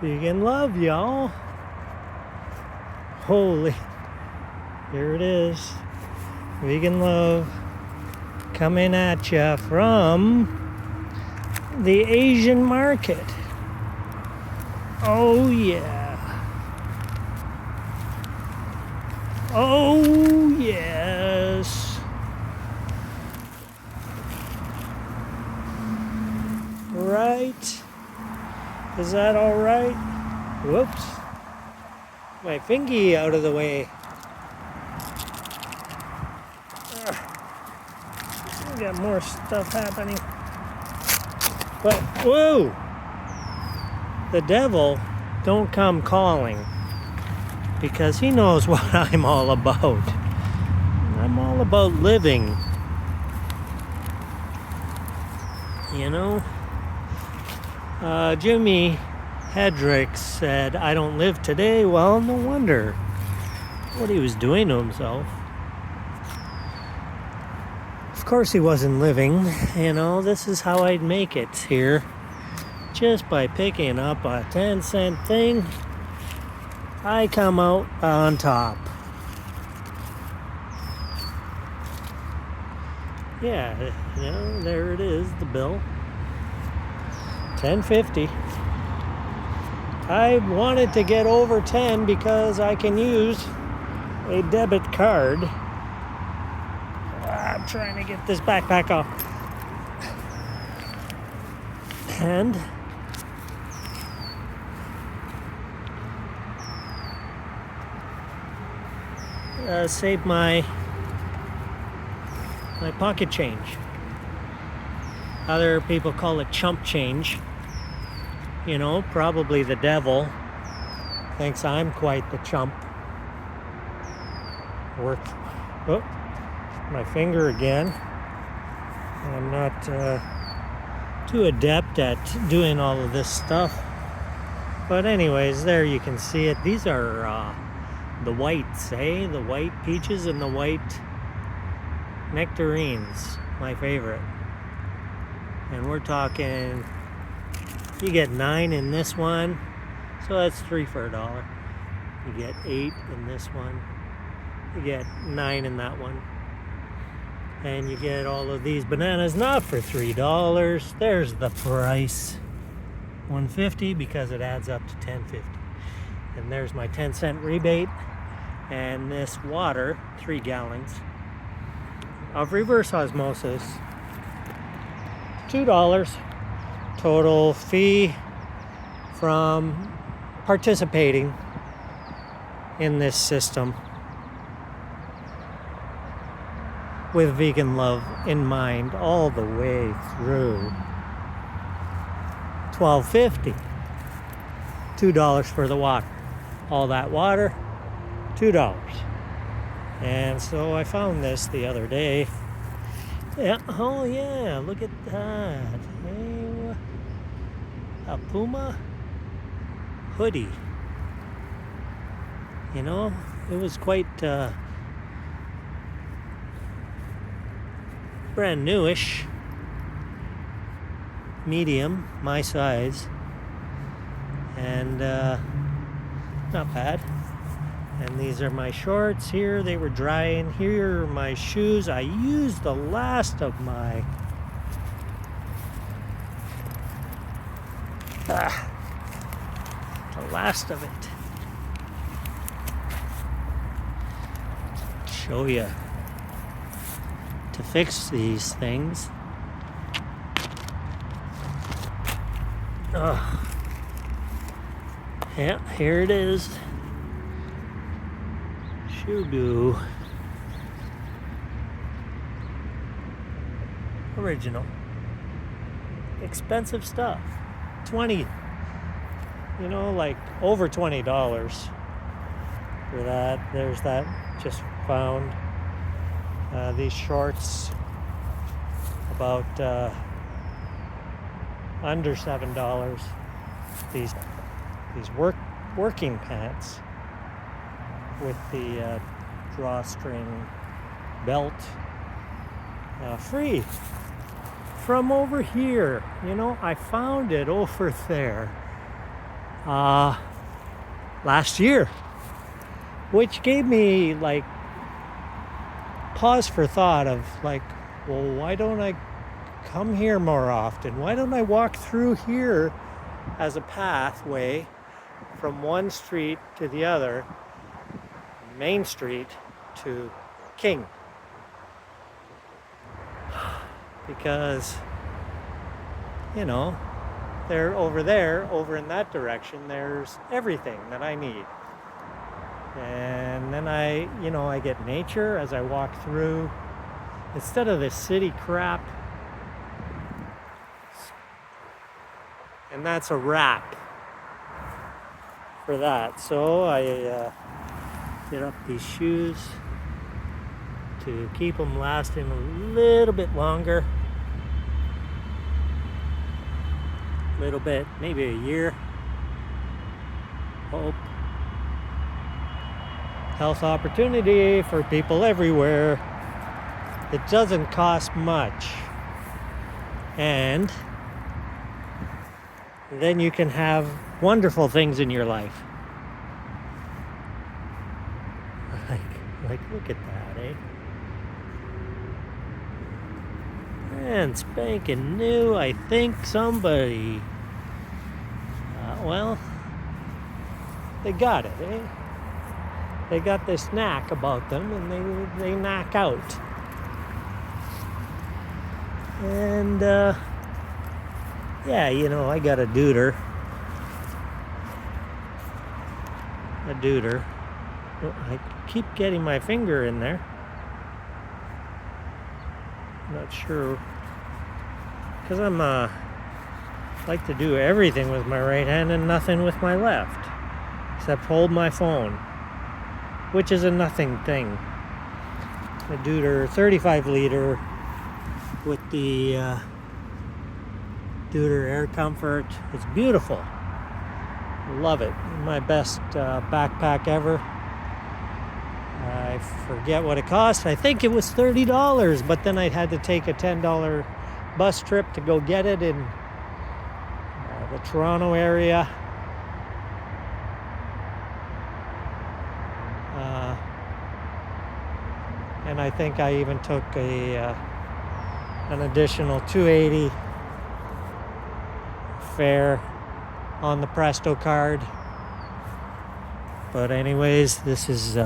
Vegan love, y'all. Holy. Here it is. Vegan love coming at ya from the Asian market. Oh, yeah. Oh, yes. Right. Is that all right? Whoops. My fingy out of the way. We got more stuff happening. But, whoa! The devil don't come calling, because he knows what I'm all about. I'm all about living. You know? Jimi Hendrix said, "I don't live today." Well, no wonder what he was doing to himself. Of course he wasn't living. You know, this is how I'd make it here. Just by picking up a 10-cent thing, I come out on top. Yeah, you know, there it is, the bill. $10.50. I wanted to get over 10 because I can use a debit card. I'm trying to get this backpack off. And save my pocket change. Other people call it chump change. You know, probably the devil thinks I'm quite the chump. Oh, my finger again. I'm not too adept at doing all of this stuff. But anyways, there you can see it. These are the whites, eh? The white peaches and the white nectarines. My favorite. And we're talking, you get 9 in this one, so that's 3 for $1. You get 8 in this one. You get 9 in that one. And you get all of these bananas not for $3. There's the price. $1.50 because it adds up to $10.50. And there's my 10-cent rebate. And this water, 3 gallons of reverse osmosis. $2 total fee from participating in this system with vegan love in mind all the way through. $12.50. $2 for the water. All that water, $2. And so I found this the other day. Yeah, oh yeah, look at that. Hey, a Puma hoodie. You know, it was quite brand newish. Medium, my size. And not bad. And these are my shorts here. They were drying. Here are my shoes. I used the last of my the last of it. Show you to fix these things. Yeah, here it is. Shoe original. Expensive stuff. 20, you know, like over $20 for that. There's that. Just found these shorts about under $7. These working pants with the drawstring belt, free from over here. You know, I found it over there last year, which gave me like pause for thought of like, well, why don't I come here more often? Why don't I walk through here as a pathway from one street to the other, Main Street to King? Because, you know, they're over there, over in that direction, there's everything that I need. And then I get nature as I walk through. Instead of this city crap. And that's a wrap for that. So I get up these shoes to keep them lasting a little bit longer. A little bit, maybe a year. Hope. Health opportunity for people everywhere. It doesn't cost much. And then you can have wonderful things in your life. Like look at that, eh? And spanking new. I think somebody, they got it, eh? They got this knack about them, and they knock out. And I got a Deuter. I keep getting my finger in there. Not sure, because I'm like to do everything with my right hand and nothing with my left, except hold my phone, which is a nothing thing. A Deuter 35 liter with the Deuter Air Comfort. It's beautiful. Love it. My best backpack ever. I forget what it cost. I think it was $30, but then I had to take a $10 bus trip to go get it in the Toronto area. And I think I even took an additional $2.80 fare on the Presto card. But anyways, this is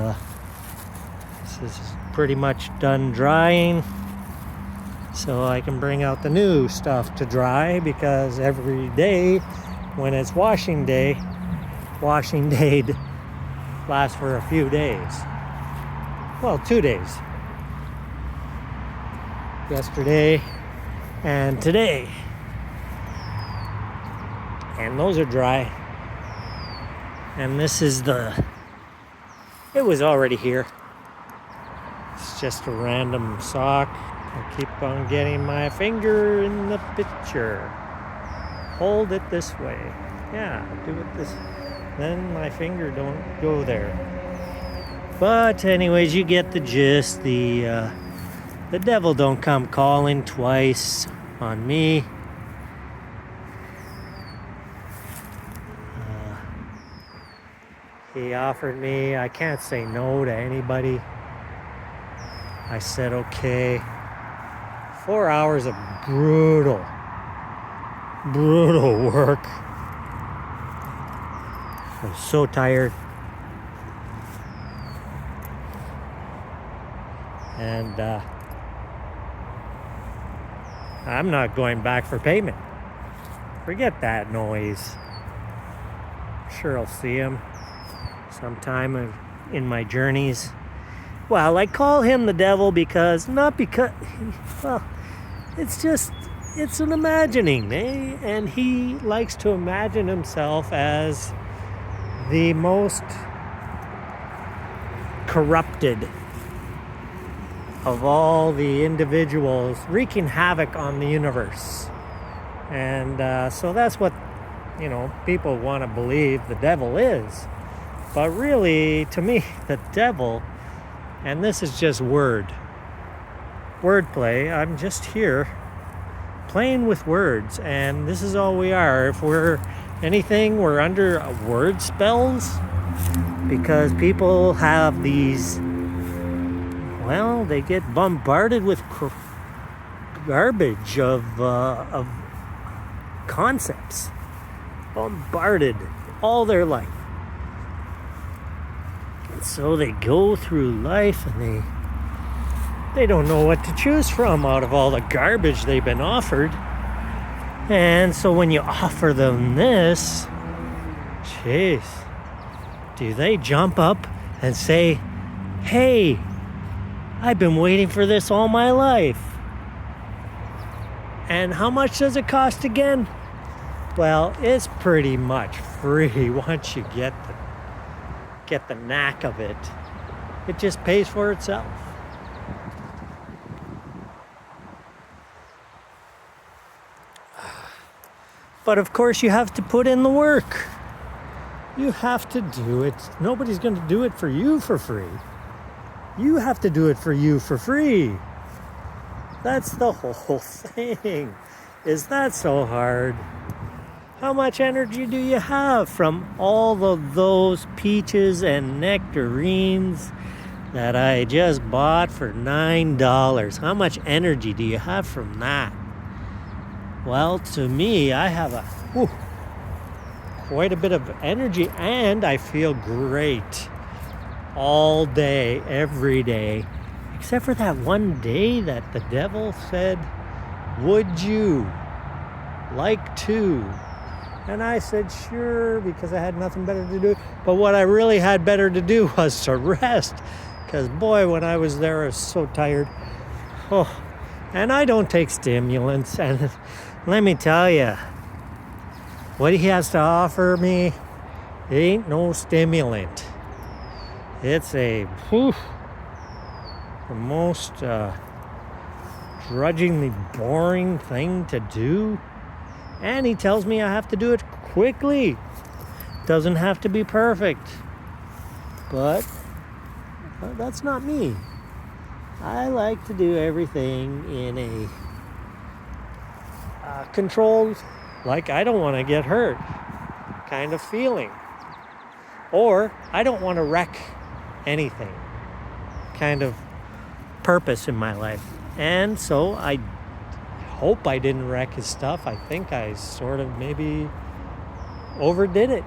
pretty much done drying, so I can bring out the new stuff to dry, because every day when it's washing day lasts for a few days. Well, 2 days. Yesterday and today. And those are dry. And this is it was already here. It's just a random sock. I keep on getting my finger in the picture. Hold it this way. Yeah, do it this. Then my finger don't go there. But anyways, you get the gist. The devil don't come calling twice on me. He offered me, I can't say no to anybody. I said okay. 4 hours of brutal work. I was so tired. And I'm not going back for payment. Forget that noise. I'm sure I'll see him sometime in my journeys. Well, I call him the devil because, it's an imagining, eh? And he likes to imagine himself as the most corrupted of all the individuals wreaking havoc on the universe. And so that's what, people want to believe the devil is. But really, to me, the devil, and this is just wordplay, I'm just here playing with words, and this is all we are. If we're anything, we're under word spells because people have these, well, they get bombarded with garbage of concepts, bombarded all their life. And so they go through life and they don't know what to choose from out of all the garbage they've been offered. And so when you offer them this, jeez, do they jump up and say, hey, I've been waiting for this all my life. And how much does it cost again? Well, it's pretty much free once you get the knack of it. It just pays for itself. But of course you have to put in the work. You have to do it. Nobody's going to do it for you for free. You have to do it for you for free. That's the whole thing. Is that so hard? How much energy do you have from all of those peaches and nectarines that I just bought for $9? How much energy do you have from that? Well, to me, I have quite a bit of energy, and I feel great all day, every day, except for that one day that the devil said, would you like to? And I said, sure, because I had nothing better to do. But what I really had better to do was to rest, because boy, when I was there, I was so tired. Oh, and I don't take stimulants, and let me tell you, what he has to offer me, it ain't no stimulant. It's the most drudgingly boring thing to do. And he tells me I have to do it quickly. Doesn't have to be perfect. But that's not me. I like to do everything in a controlled, like I don't want to get hurt kind of feeling. Or I don't want to wreck anything kind of purpose in my life. And so I hope I didn't wreck his stuff. I think I sort of maybe overdid it.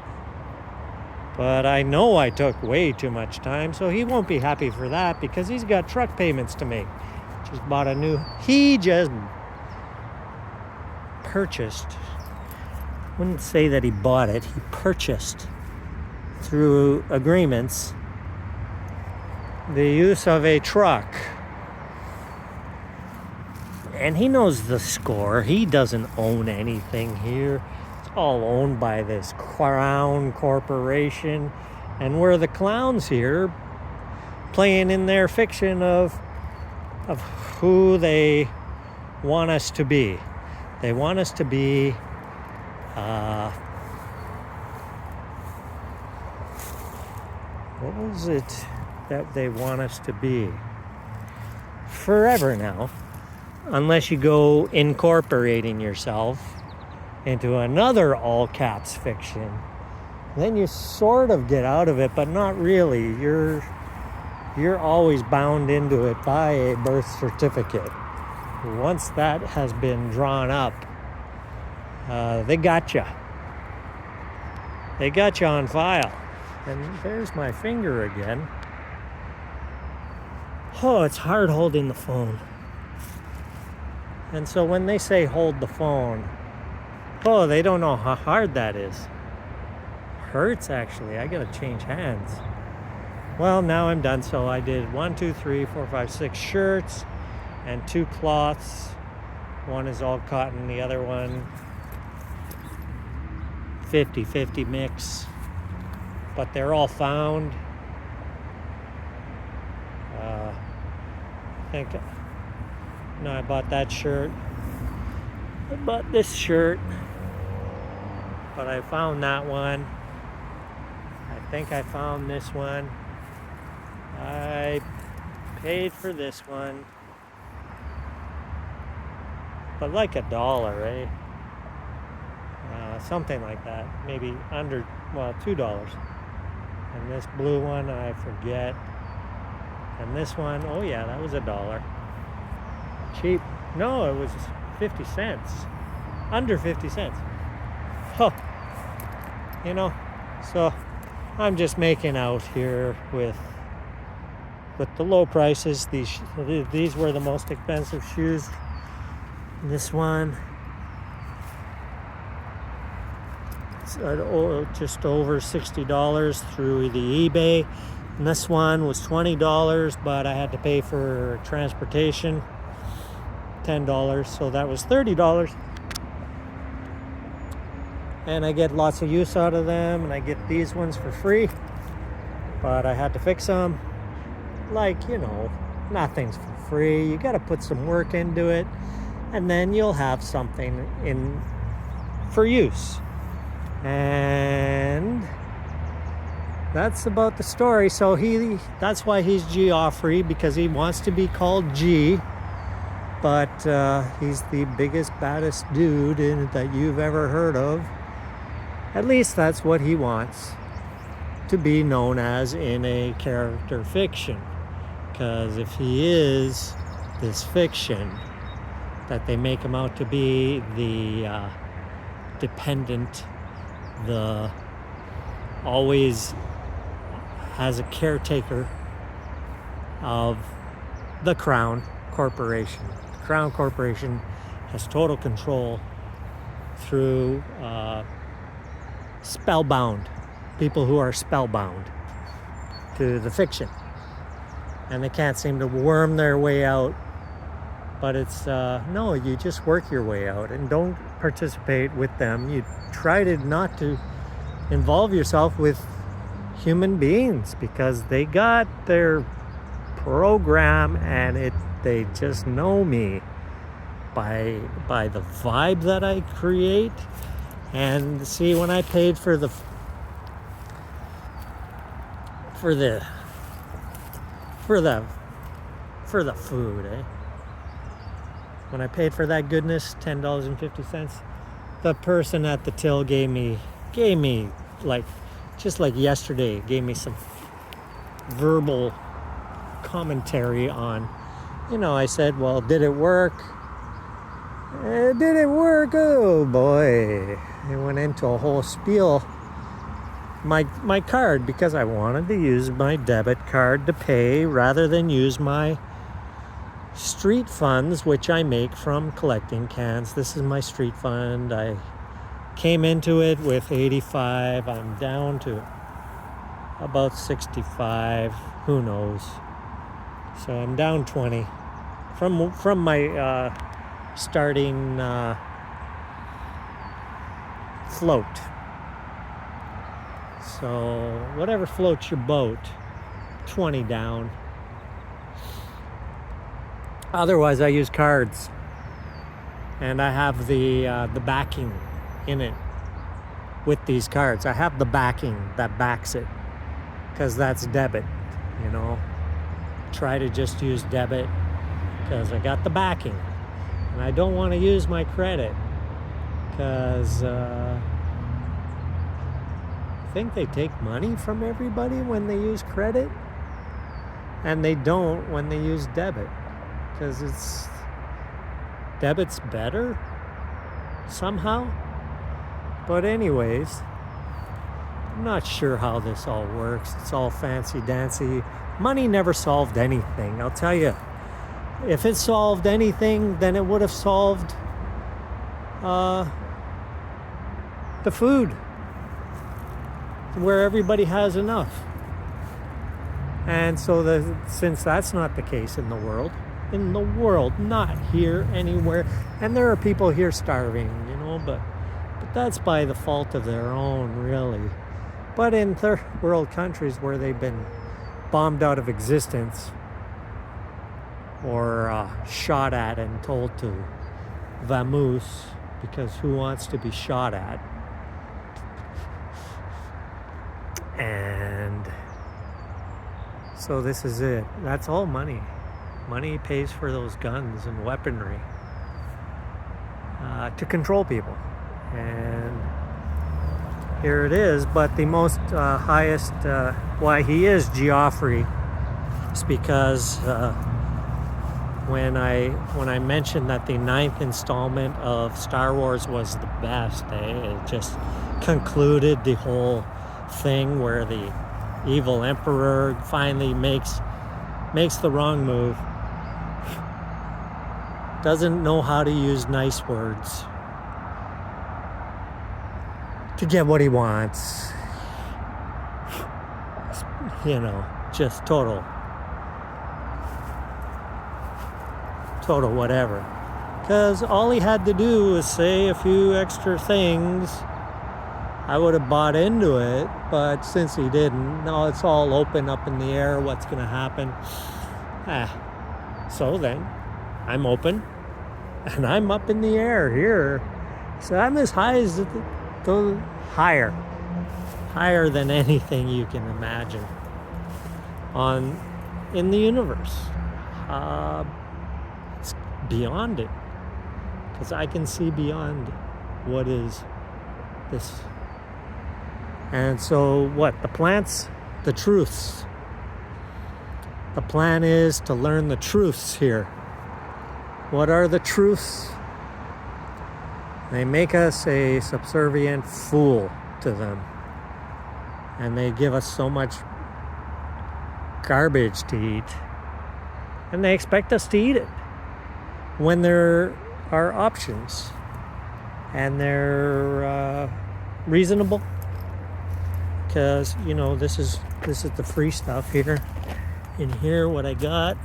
But I know I took way too much time, so he won't be happy for that because he's got truck payments to make. He just purchased, wouldn't say that he bought it, he purchased through agreements the use of a truck. And he knows the score. He doesn't own anything here. It's all owned by this Crown Corporation. And we're the clowns here playing in their fiction of who they want us to be. They want us to be what was it that they want us to be? Forever now. Unless you go incorporating yourself into another all-caps fiction, then you sort of get out of it, but not really. You're always bound into it by a birth certificate. Once that has been drawn up, they got you. They got you on file. And there's my finger again. Oh, it's hard holding the phone. And so when they say hold the phone, oh, they don't know how hard that is. Hurts, actually. I gotta change hands. Well, now I'm done. So I did 6 shirts and 2 cloths. One is all cotton, the other one 50-50 mix. But they're all found. I bought that shirt. I bought this shirt. But I found that one. I think I found this one. I paid for this one. But like $1, eh? something like that. Maybe under, well, $2. And this blue one, I forget. And this one, oh yeah, that was $1. Cheap. No, it was 50 cents. Under 50 cents. Huh. You know, so I'm just making out here with the low prices. These were the most expensive shoes. This one, it's just over $60 through the eBay. And this one was $20, but I had to pay for transportation, $10, so that was $30. And I get lots of use out of them, and I get these ones for free, but I had to fix them. Like, you know, nothing's for free. You got to put some work into it, and then you'll have something in for use. And that's about the story. So that's why he's Geoffrey, because he wants to be called G, but he's the biggest, baddest dude that you've ever heard of. At least that's what he wants to be known as in a character fiction. Because if he is this fiction that they make him out to be, the dependent, the always has a caretaker of the Crown Corporation. The Crown Corporation has total control through spellbound, people who are spellbound to the fiction, and they can't seem to worm their way out. But it's no, you just work your way out and don't participate with them. You try to not to involve yourself with human beings, because they got their program, and they just know me by the vibe that I create. And see, when I paid for the food, when I paid for that goodness, $10.50, the person at the till gave me like, just like yesterday, gave me some verbal commentary on, you know, I said, well, did it work? Did it work? Oh boy. It went into a whole spiel. My card, because I wanted to use my debit card to pay rather than use my street funds, which I make from collecting cans. This is my street fund. I came into it with 85. I'm down to about 65. Who knows? So I'm down 20 from my starting float. So whatever floats your boat, 20 down. Otherwise, I use cards, and I have the backing in it with these cards. I have the backing that backs it, because that's debit. You know, try to just use debit because I got the backing, and I don't want to use my credit because I think they take money from everybody when they use credit, and they don't when they use debit. Because debit's better somehow. But anyways, I'm not sure how this all works. It's all fancy dancy. Money never solved anything, I'll tell you. If it solved anything, then it would have solved the food, where everybody has enough. And so since that's not the case in the world, not here anywhere, and there are people here starving, you know, but that's by the fault of their own, really. But in third world countries where they've been bombed out of existence, or shot at and told to vamoose, because who wants to be shot at? And so this is it. That's all money. Money pays for those guns and weaponry to control people. And here it is. But the most highest, why he is Geoffrey, is because when I mentioned that the 9th installment of Star Wars was the best, it just concluded the whole thing where the evil emperor finally makes the wrong move, doesn't know how to use nice words to get what he wants, just total whatever. Because all he had to do was say a few extra things, I would have bought into it. But since he didn't, now it's all open, up in the air, what's going to happen. So then, I'm open, and I'm up in the air here. So I'm as high as higher than anything you can imagine in the universe. It's beyond it, because I can see beyond what is this. And so what? The plants, the truths. The plan is to learn the truths here. What are the truths? They make us a subservient fool to them. And they give us so much garbage to eat. And they expect us to eat it when there are options. And they're reasonable. Because, this is the free stuff here. In here, what I got,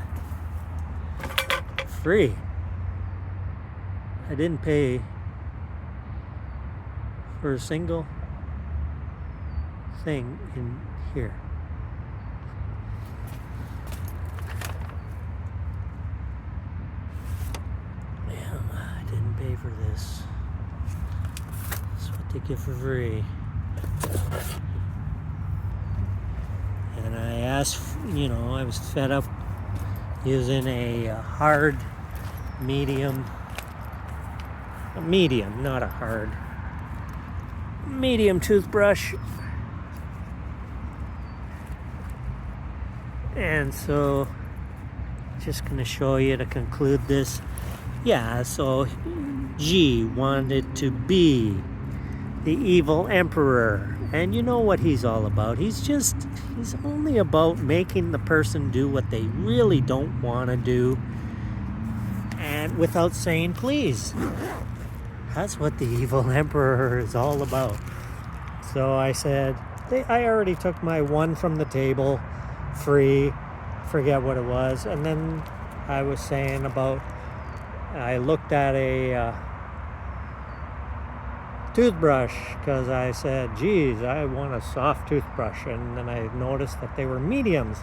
free. I didn't pay for a single thing in here. Yeah, I didn't pay for this. That's what they give for free. And I asked, I was fed up using a hard, medium, not a hard, medium toothbrush. And so, just going to show you to conclude this. Yeah, so G wanted to be the evil emperor. And you know what he's all about. He's only about making the person do what they really don't want to do, and without saying please. That's what the evil emperor is all about. So I said, I already took my one from the table, free, forget what it was. And then I was saying about, I looked at a toothbrush, because I said, geez, I want a soft toothbrush. And then I noticed that they were mediums.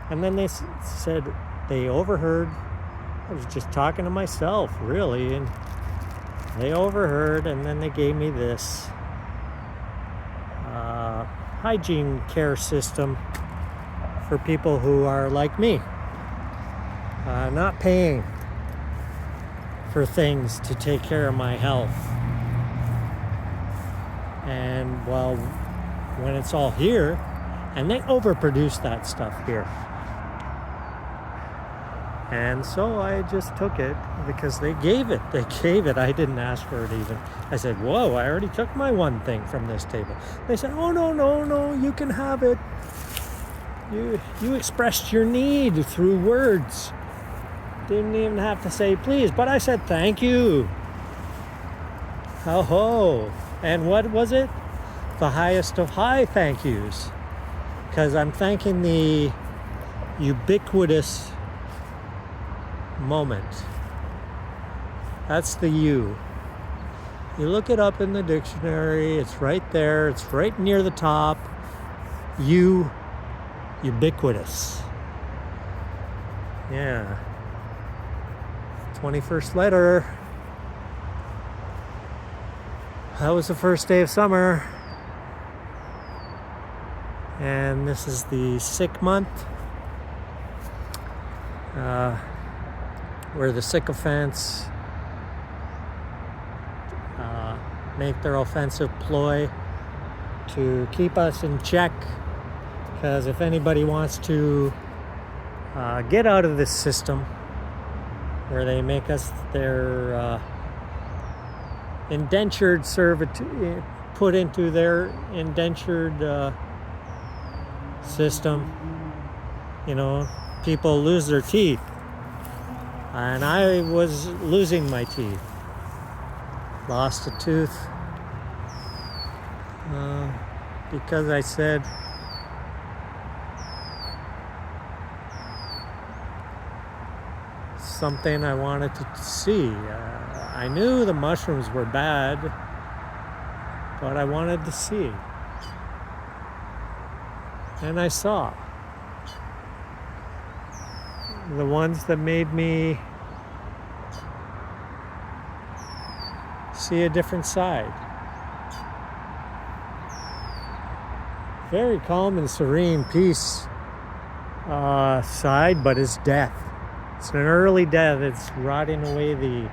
And then they said they overheard. I was just talking to myself, really. And they overheard, and then they gave me this hygiene care system for people who are like me, not paying for things to take care of my health. And well, when it's all here, and they overproduce that stuff here. And so I just took it because they gave it. I didn't ask for it even. I said, whoa, I already took my one thing from this table. They said, oh, no, you can have it. You expressed your need through words. Didn't even have to say please, but I said thank you. Ho. And what was it? The highest of high thank yous. Because I'm thanking the ubiquitous moment. That's the U. You look it up in the dictionary, it's right there, it's right near the top. U, ubiquitous. Yeah. 21st letter. That was the first day of summer. And this is the sick month. Where the sycophants make their offensive ploy to keep us in check. Because if anybody wants to get out of this system where they make us their indentured servitude, put into their indentured system, you know, people lose their teeth. And I was losing my teeth. Lost a tooth because I said something I wanted to see. I knew the mushrooms were bad, but I wanted to see. And I saw the ones that made me see a different side. Very calm and serene peace side, but it's death. It's an early death. It's rotting away the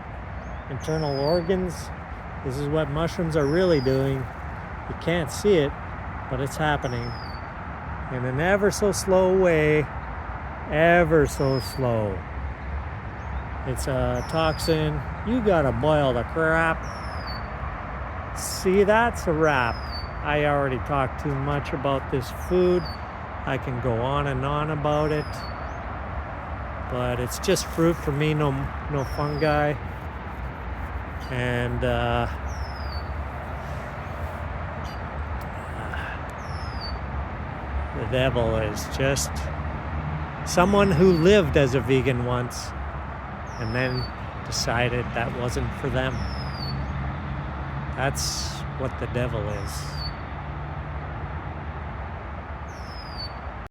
internal organs. This is what mushrooms are really doing. You can't see it, but it's happening in an ever so slow way, ever so slow. It's a toxin. You gotta boil the crap. See, that's a wrap. I already talked too much about this food. I can go on and on about it, but it's just fruit for me, no fungi. And the devil is just someone who lived as a vegan once and then decided that wasn't for them. That's what the devil is.